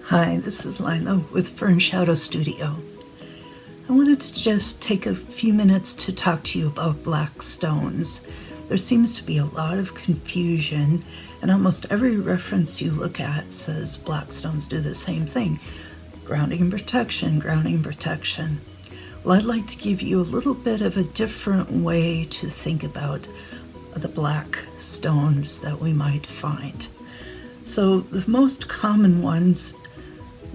Hi, this is Lila with Fern Shadow Studio. I wanted to just take a few minutes to talk to you about black stones. There seems to be a lot of confusion, and almost every reference you look at says black stones do the same thing. Grounding and protection, grounding and protection. Well, I'd like to give you a little bit of a different way to think about the black stones that we might find. So the most common ones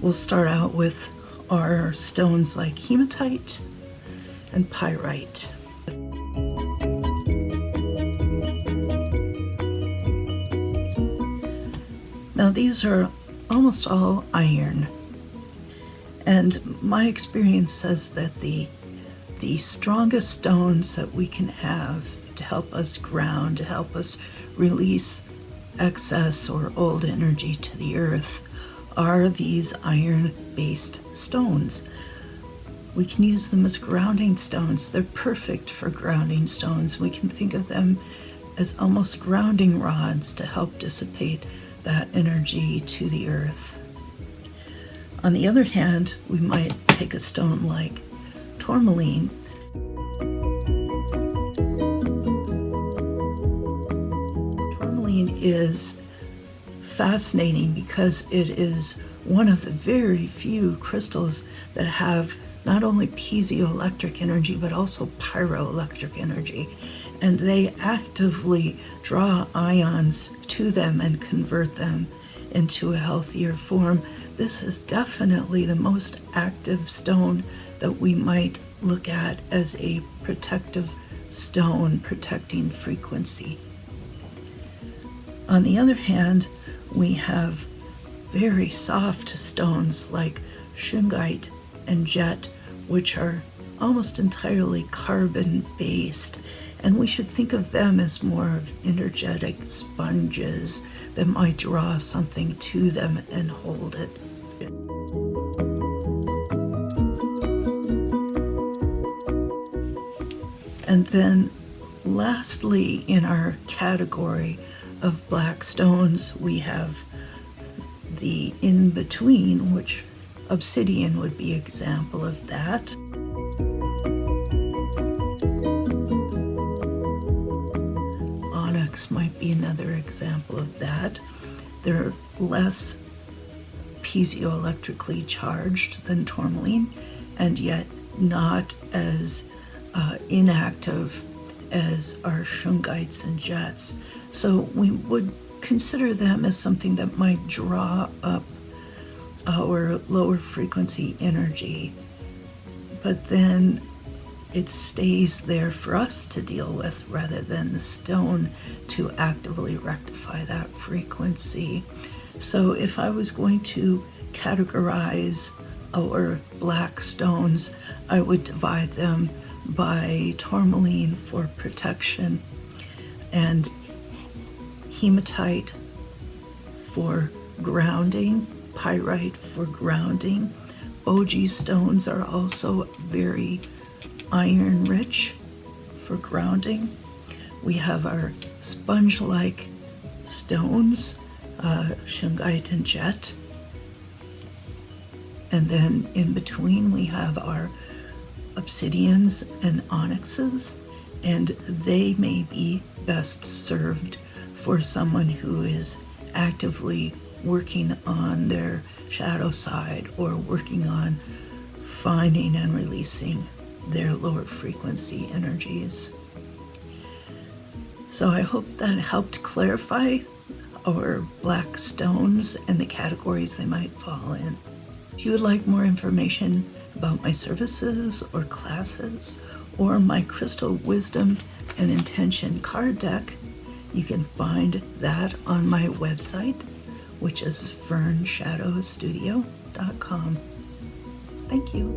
we'll start out with are stones like hematite and pyrite. Now these are almost all iron, and my experience says that the strongest stones that we can have to help us ground, to help us release excess or old energy to the earth, are these iron-based stones. We can use them as grounding stones. They're perfect for grounding stones. We can think of them as almost grounding rods to help dissipate that energy to the earth. On the other hand, we might take a stone like tourmaline. Tourmaline is fascinating because it is one of the very few crystals that have not only piezoelectric energy but also pyroelectric energy, and they actively draw ions to them and convert them into a healthier form. This is definitely the most active stone that we might look at as a protective stone, protecting frequency. On the other hand, we have very soft stones like shungite and jet, which are almost entirely carbon-based, and we should think of them as more of energetic sponges that might draw something to them and hold it. And then lastly, in our category of black stones, we have the in-between, which obsidian would be an example of that. Onyx might be another example of that. They're less piezoelectrically charged than tourmaline, and yet not as inactive as our shungites and jets. So we would consider them as something that might draw up our lower frequency energy, but then it stays there for us to deal with rather than the stone to actively rectify that frequency. So if I was going to categorize our black stones, I would divide them by tourmaline for protection and hematite for grounding, pyrite for grounding. Boji stones are also very iron rich for grounding. We have our sponge-like stones, shungite and jet. And then in between we have our obsidians and onyxes, and they may be best served for someone who is actively working on their shadow side or working on finding and releasing their lower frequency energies. So I hope that helped clarify our black stones and the categories they might fall in. If you would like more information about my services or classes or my Crystal Wisdom and Intention card deck, you can find that on my website, which is fernshadowstudio.com. Thank you.